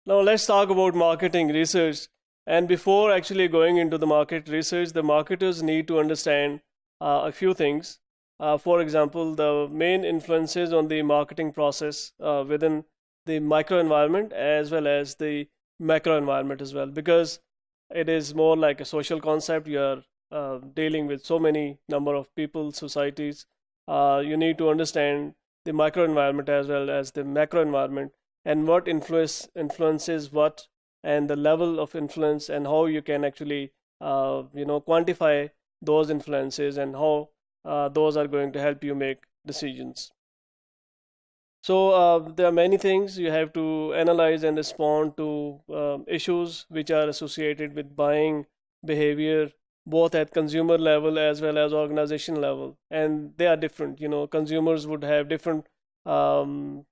Now let's talk about marketing research. And before actually going into the market research, the marketers need to understand a few things. For example, the main influences on the marketing process within the micro environment as well as the macro environment as well, because it is more like a social concept. You are dealing with so many number of people, societies. You need to understand the micro environment as well as the macro environment, and what influences what, and the level of influence, and how you can actually quantify those influences, and how those are going to help you make decisions. So there are many things you have to analyze and respond to issues which are associated with buying behavior, both at consumer level as well as organization level, and they are different. Consumers would have different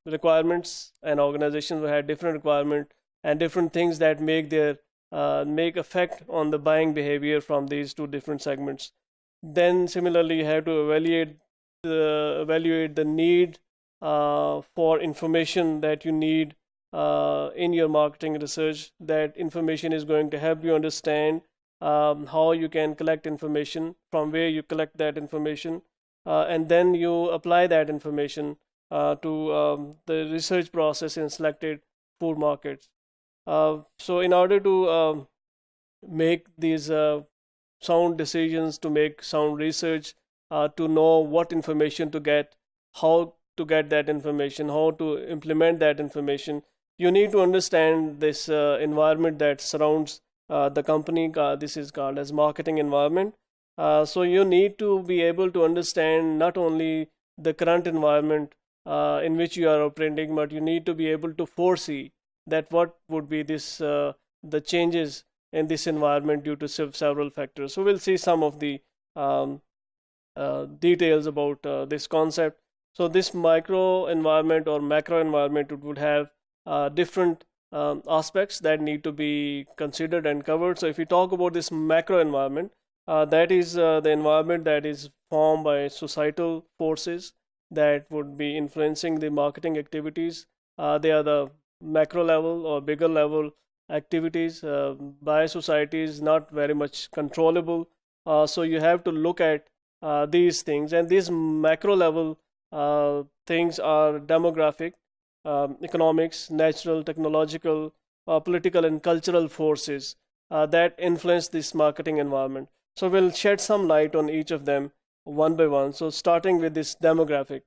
requirements, and organizations will have different requirement and different things that make effect on the buying behavior from these two different segments. Then similarly, you have to evaluate the need for information that you need in your marketing research. That information is going to help you understand how you can collect information, from where you collect that information, and then you apply that information to the research process in selected food markets. So in order to make these sound decisions, to make sound research, to know what information to get, how to get that information, how to implement that information, you need to understand this environment that surrounds the company. This is called as marketing environment. So you need to be able to understand not only the current environment in which you are operating, but you need to be able to foresee that what would be the changes in this environment due to several factors. So we'll see some of the um, details about this concept. So this micro environment or macro environment, it would have different aspects that need to be considered and covered. So if we talk about this macro environment, that is the environment that is formed by societal forces that would be influencing the marketing activities. They are the macro level or bigger level activities by societies, not very much controllable. So you have to look at these things, and these macro level things are demographic, economics, natural, technological, political, and cultural forces that influence this marketing environment. So we'll shed some light on each of them one by one. So starting with this demographic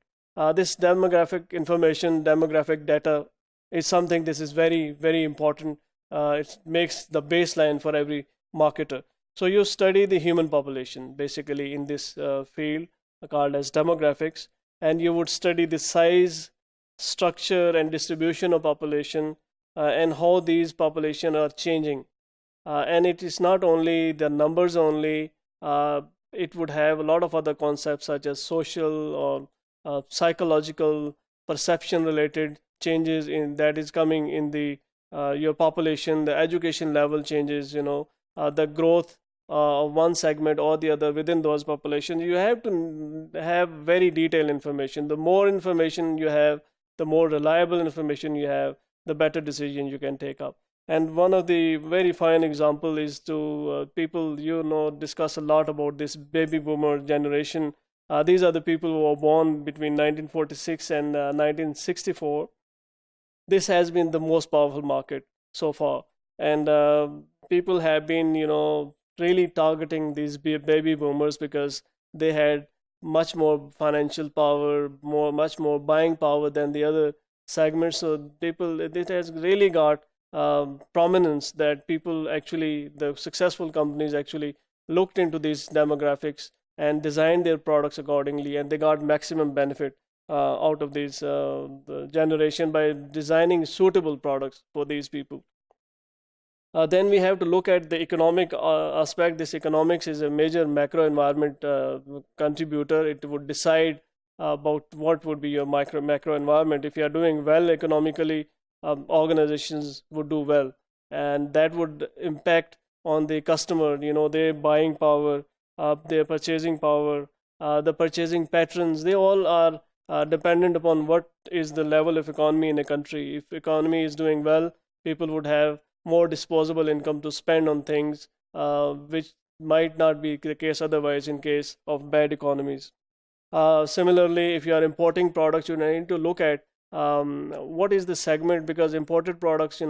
information, demographic data is something, this is very, very important. It makes the baseline for every marketer. So you study the human population basically in this field called as demographics, and you would study the size, structure, and distribution of population, and how these population are changing. And it is not only the numbers only. It would have a lot of other concepts such as social or psychological, perception related changes in that is coming in the your population, the education level changes, the growth of one segment or the other within those populations. You have to have very detailed information. The more information you have, the more reliable information you have, the better decision you can take up. And one of the very fine example is to people, discuss a lot about this baby boomer generation. These are the people who were born between 1946 and 1964. This has been the most powerful market so far, and people have been really targeting these baby boomers because they had much more financial power, much more buying power than the other segments. So people, it has really got prominence that people actually, the successful companies actually looked into these demographics and designed their products accordingly, and they got maximum benefit out of this the generation by designing suitable products for these people. Then we have to look at the economic aspect. This economics is a major macro environment contributor. It would decide about what would be your macro environment. If you are doing well economically, organizations would do well, and that would impact on the customer. Their buying power, their purchasing power, the purchasing patterns. They all are dependent upon what is the level of economy in a country. If economy is doing well, People would have more disposable income to spend on things, which might not be the case otherwise in case of bad economies. Similarly, if you are importing products, you need to look at what is the segment, because imported products,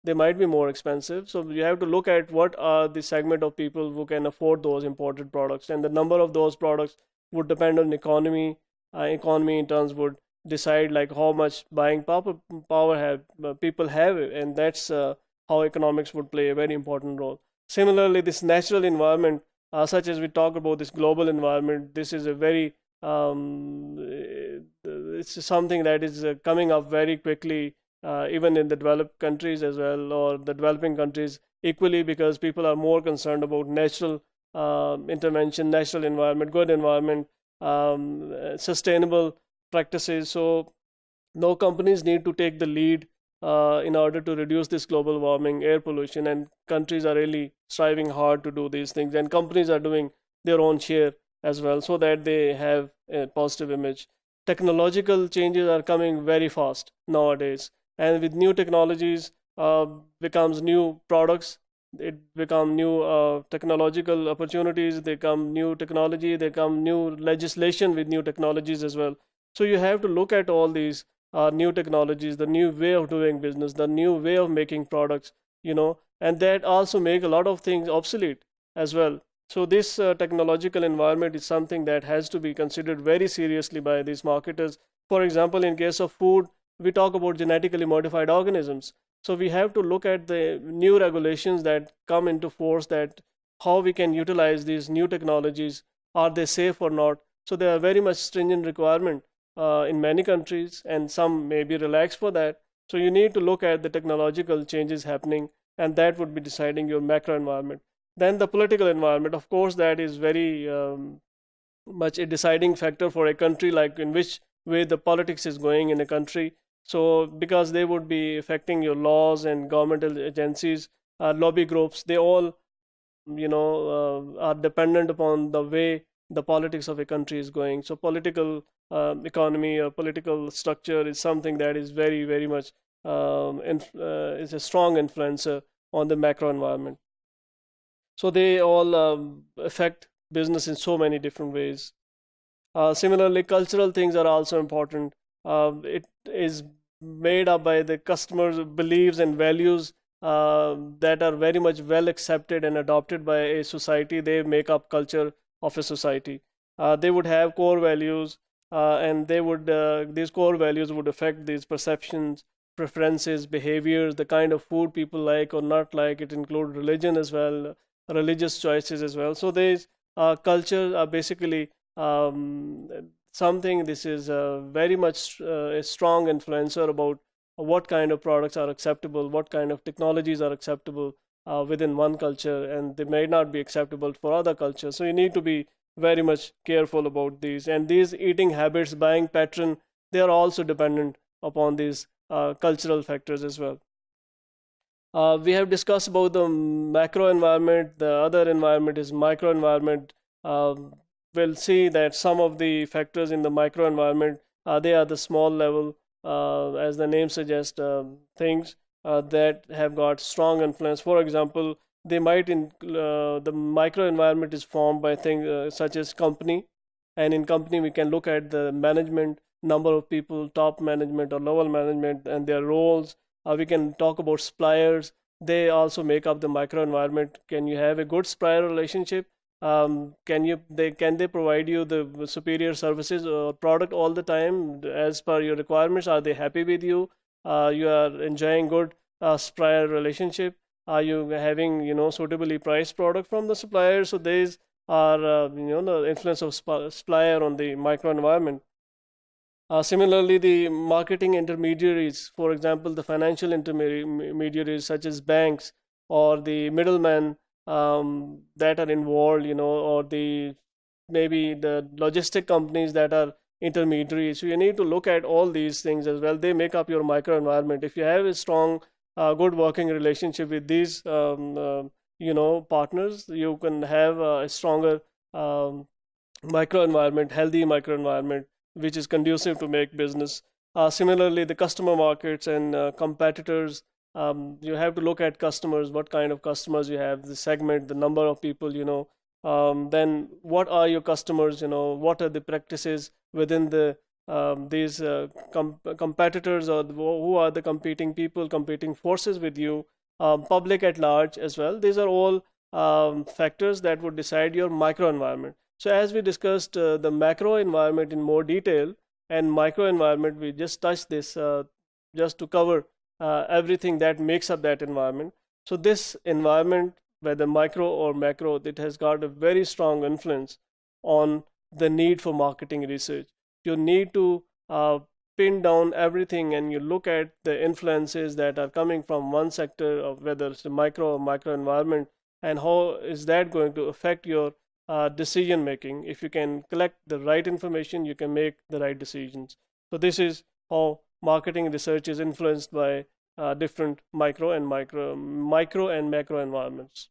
they might be more expensive. So you have to look at what are the segment of people who can afford those imported products, and the number of those products would depend on economy. Economy in terms would decide like how much buying power have people have, and that's how economics would play a very important role. Similarly, this natural environment, such as we talk about this global environment, this is a very it's something that is coming up very quickly, even in the developed countries as well, or the developing countries equally, because people are more concerned about natural intervention, natural environment, good environment, sustainable practices. So no, companies need to take the lead in order to reduce this global warming, air pollution, and countries are really striving hard to do these things, and companies are doing their own share as well, so that they have a positive image. Technological changes are coming very fast nowadays, and with new technologies becomes new products. It become new technological opportunities. They come new technology. They come new legislation with new technologies as well. So you have to look at all these new technologies, the new way of doing business, the new way of making products, and that also make a lot of things obsolete as well. So this technological environment is something that has to be considered very seriously by these marketers. For example, in case of food, we talk about genetically modified organisms. So we have to look at the new regulations that come into force, that how we can utilize these new technologies. Are they safe or not? So there are very much stringent requirement in many countries, and some may be relaxed for that. So you need to look at the technological changes happening, and that would be deciding your macro environment. Then the political environment, of course, that is very much a deciding factor for a country, like in which way the politics is going in a country. So because they would be affecting your laws, and governmental agencies, lobby groups, they all are dependent upon the way the politics of a country is going. So political economy or political structure is something that is very, very much is a strong influencer on the macro environment. So they all affect business in so many different ways. Similarly, cultural things are also important. It is made up by the customers' beliefs and values that are very much well accepted and adopted by a society. They make up culture of a society. They would have core values, and these core values would affect these perceptions, preferences, behaviors, the kind of food people like or not like. It includes religion as well, religious choices as well. So these culture are basically something. This is very much a strong influencer about what kind of products are acceptable, what kind of technologies are acceptable within one culture, and they may not be acceptable for other cultures. So you need to be very much careful about these. And these eating habits, buying pattern, they are also dependent upon these cultural factors as well. We have discussed about the macro environment. The other environment is micro environment. We'll see that some of the factors in the micro environment, they are the small level, as the name suggests, things that have got strong influence. For example, the micro environment is formed by things such as company, and in company we can look at the management, number of people, top management or level management, and their roles. We can talk about suppliers. They also make up the micro environment. Can you have a good supplier relationship? Can they provide you the superior services or product all the time as per your requirements? Are they happy with you? You are enjoying good supplier relationship. Are you having suitably priced product from the supplier? So these are the influence of supplier on the micro environment. Similarly, the marketing intermediaries, for example, the financial intermediaries such as banks or the middlemen that are involved, or the maybe the logistic companies that are intermediaries. So you need to look at all these things as well. They make up your micro environment. If you have a strong, good working relationship with these, partners, you can have a stronger micro environment, healthy micro environment, which is conducive to make business. Similarly, the customer markets and competitors. You have to look at customers, what kind of customers you have, the segment, the number of people, then what are your customers, what are the practices within these competitors, or who are the competing people, competing forces with you, public at large as well. These are all factors that would decide your micro environment. So as we discussed the macro environment in more detail, and micro environment, we just touched this just to cover everything that makes up that environment. So this environment, whether micro or macro, it has got a very strong influence on the need for marketing research. You need to pin down everything, and you look at the influences that are coming from one sector, of whether it's a micro or micro environment, and how is that going to affect your decision making. If you can collect the right information, you can make the right decisions. So this is how marketing research is influenced by different micro and macro environments.